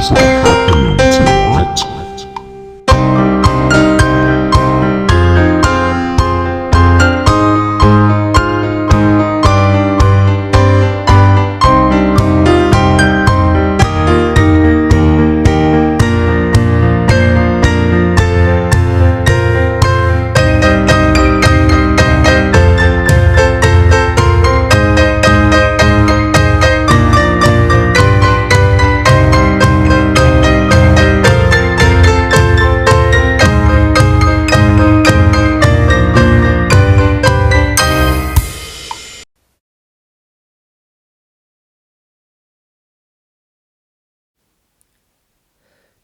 things are happening tonight.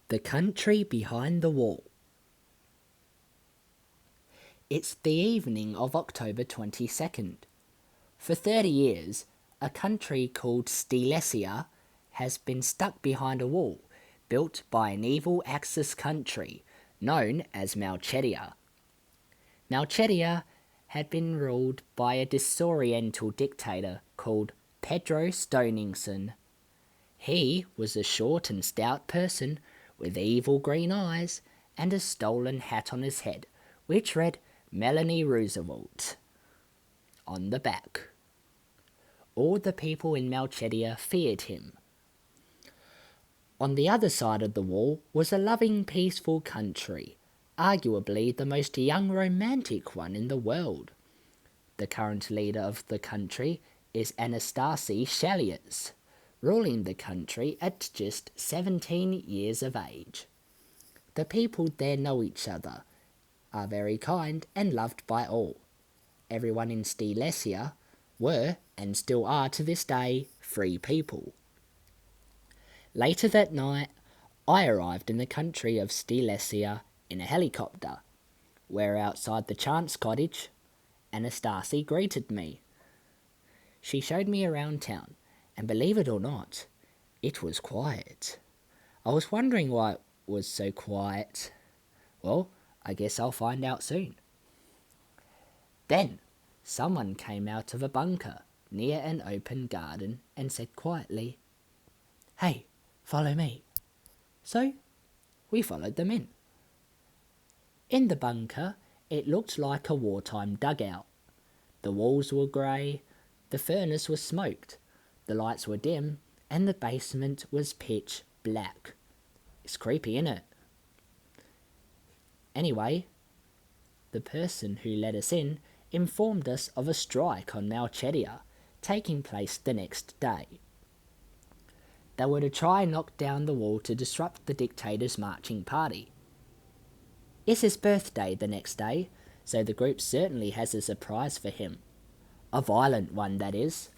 The country behind the wall. It's the evening of October 22nd. For 30 years, a country called Stelesia has been stuck behind a wall built by an evil Axis country known as Malchetia. Malchetia had been ruled by a disoriental dictator called Pedro Stoningson. He was a short and stout person with evil green eyes and a stolen hat on his head, which read Melanie Roosevelt on the back. All the people in Malchetia feared him. On the other side of the wall was a loving, peaceful country, arguably the most young romantic one in the world. The current leader of the country is Anastasia Shalias, ruling the country at just 17 years of age. The people there know each other, are very kind and loved by all. Everyone in Stelesia were, and still are to this day, free people. Later that night, I arrived in the country of Stelesia in a helicopter, where outside the Chance cottage, Anastasia greeted me. She showed me around town, and believe it or not, it was quiet. I was wondering why it was so quiet. Well, I guess I'll find out soon. Then, someone came out of a bunker near an open garden and said quietly, "Hey, follow me." So, we followed them in. In the bunker, it looked like a wartime dugout. The walls were grey, the furnace was smoked, the lights were dim, and the basement was pitch black. It's creepy, innit? Anyway, the person who let us in informed us of a strike on Malchetia taking place the next day. They were to try and knock down the wall to disrupt the dictator's marching party. It's his birthday the next day, so the group certainly has a surprise for him. A violent one, that is.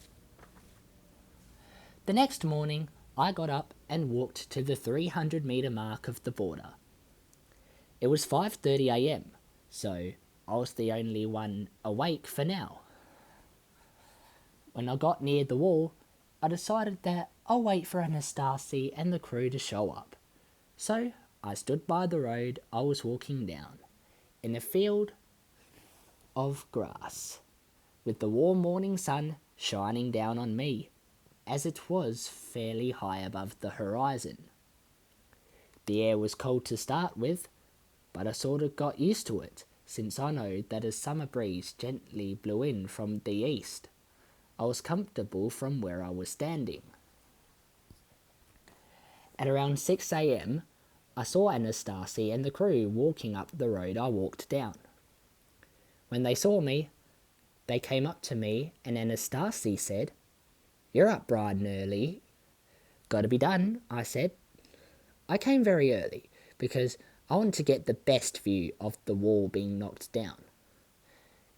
The next morning, I got up and walked to the 300-metre mark of the border. It was 5:30 a.m, so I was the only one awake for now. When I got near the wall, I decided that I'll wait for Anastasia and the crew to show up. So I stood by the road I was walking down, in a field of grass, with the warm morning sun shining down on me, as it was fairly high above the horizon. The air was cold to start with, but I sort of got used to it, since I know that a summer breeze gently blew in from the east. I was comfortable from where I was standing. At around 6 a.m, I saw Anastasia and the crew walking up the road I walked down. When they saw me, they came up to me and Anastasia said, "You're up bright and early." "Gotta be done," I said. I came very early because I wanted to get the best view of the wall being knocked down.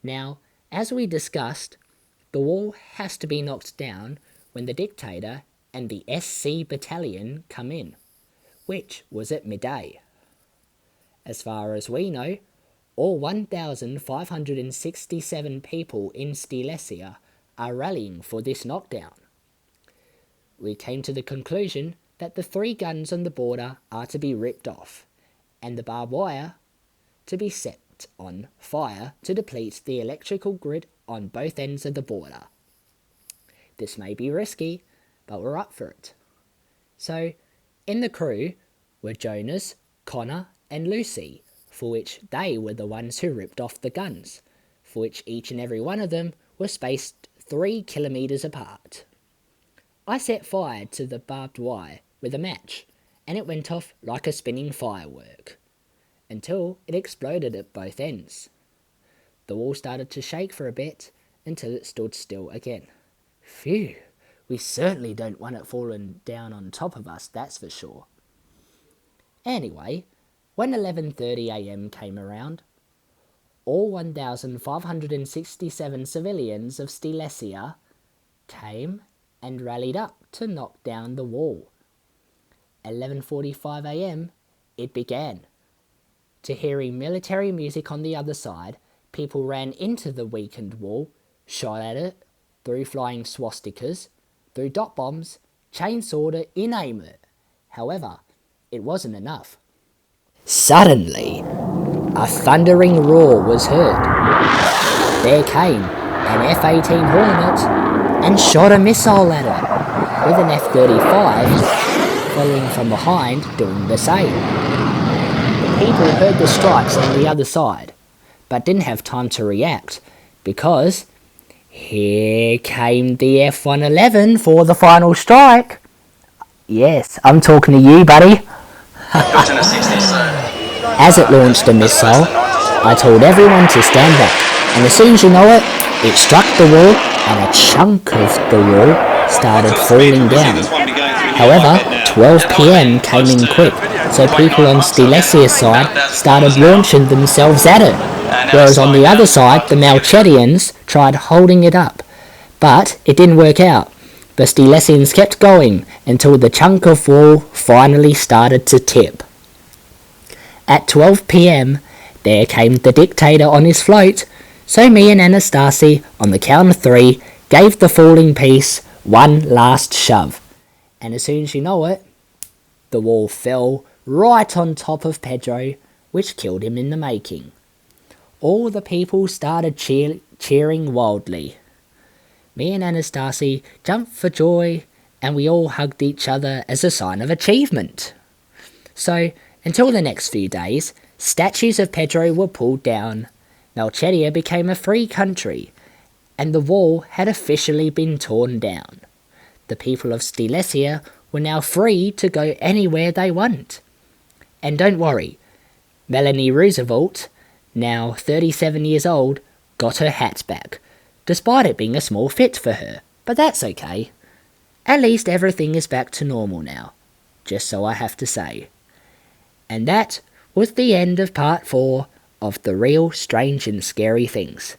Now, as we discussed, the wall has to be knocked down when the dictator and the SC battalion come in, which was at midday. As far as we know, all 1,567 people in Stelesia are rallying for this knockdown. We came to the conclusion that the 3 guns on the border are to be ripped off, and the barbed wire to be set on fire to deplete the electrical grid on both ends of the border. This may be risky, but we're up for it. So, In the crew were Jonas, Connor and Lucy, for which they were the ones who ripped off the guns, for which each and every one of them were spaced 3 kilometres apart. I set fire to the barbed wire with a match, and it went off like a spinning firework, until it exploded at both ends. The wall started to shake for a bit until it stood still again. Phew, we certainly don't want it falling down on top of us, that's for sure. Anyway, when 11:30 a.m. came around, all 1,567 civilians of Stelesia came and rallied up to knock down the wall. At 11:45 a.m. it began. To hearing military music on the other side, people ran into the weakened wall, shot at it, threw flying swastikas, threw dot bombs, chainsawed it, inanimate it. However, it wasn't enough. Suddenly, a thundering roar was heard. There came an F-18 Hornet and shot a missile at it, with an F-35 following from behind doing the same. The people heard the strikes on the other side, but didn't have time to react, because here came the F-111 for the final strike. Yes, I'm talking to you, buddy. As it launched a missile, I told everyone to stand back, and as soon as you know it, it struck the wall, and a chunk of the wall started falling down. However, 12 p.m. came in quick, so people on Stelesia's side started launching themselves at it, whereas on the other side, the Malchetians tried holding it up. But it didn't work out. The Stelesians kept going until the chunk of wall finally started to tip. At 12 p.m, there came the dictator on his float, so me and Anastasia, on the count of 3, gave the falling piece one last shove. And as soon as you know it, the wall fell right on top of Pedro, which killed him in the making. All the people started cheering wildly. Me and Anastasia jumped for joy, and we all hugged each other as a sign of achievement. So, until the next few days, statues of Pedro were pulled down, Malchetia became a free country, and the wall had officially been torn down. The people of Stelesia were now free to go anywhere they want. And don't worry, Melanie Roosevelt, now 37 years old, got her hat back, despite it being a small fit for her, but that's okay. At least everything is back to normal now, just so I have to say. And that was the end of part 4 of The Real Strange and Scary Things.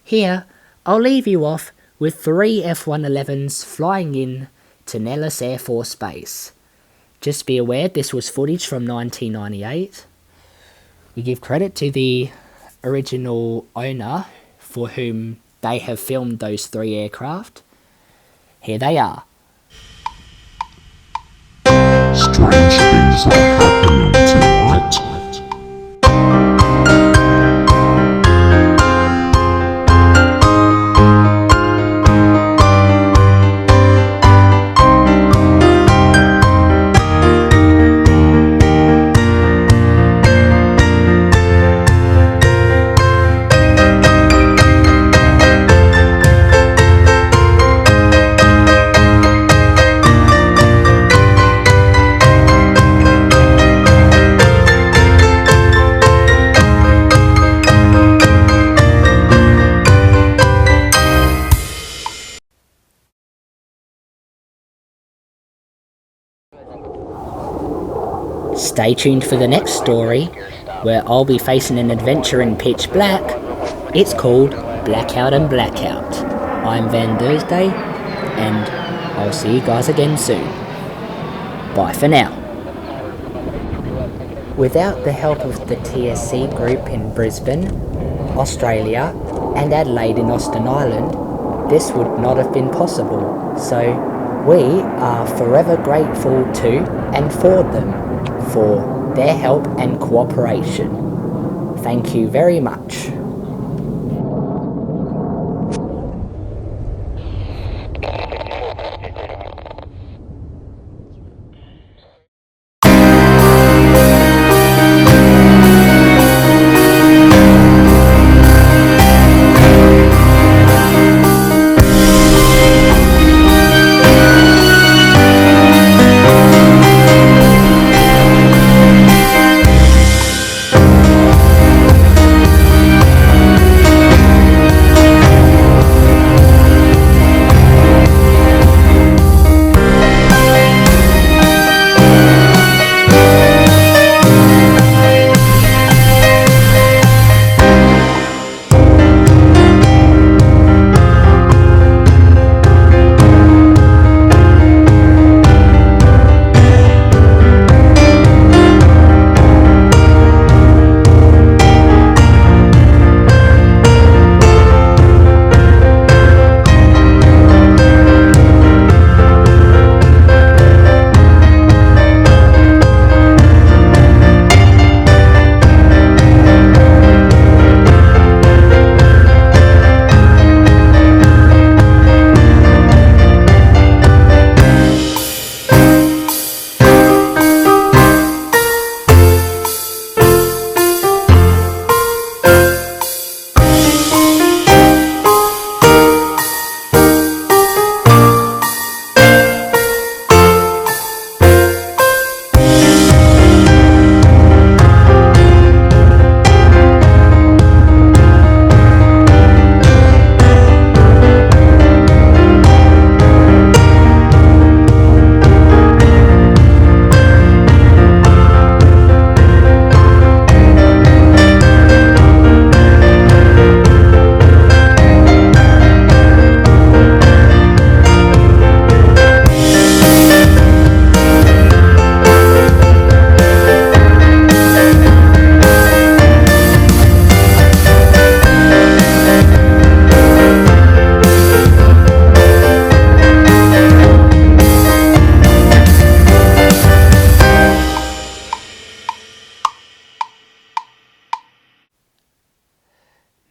Here, I'll leave you off with 3 F-111s flying in to Nellis Air Force Base. Just be aware this was footage from 1998. We give credit to the original owner for whom they have filmed those 3 aircraft. Here they are. Strange things are happening tonight. Stay tuned for the next story, where I'll be facing an adventure in pitch black. It's called Blackout and Blackout. I'm Van Thursday, and I'll see you guys again soon. Bye for now. Without the help of the TSC group in Brisbane, Australia, and Adelaide in Austin Island, this would not have been possible. So we are forever grateful to and for them for their help and cooperation. Thank you very much.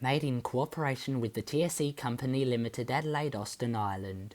Made in cooperation with the TSE Company Limited, Adelaide, Austin, Ireland.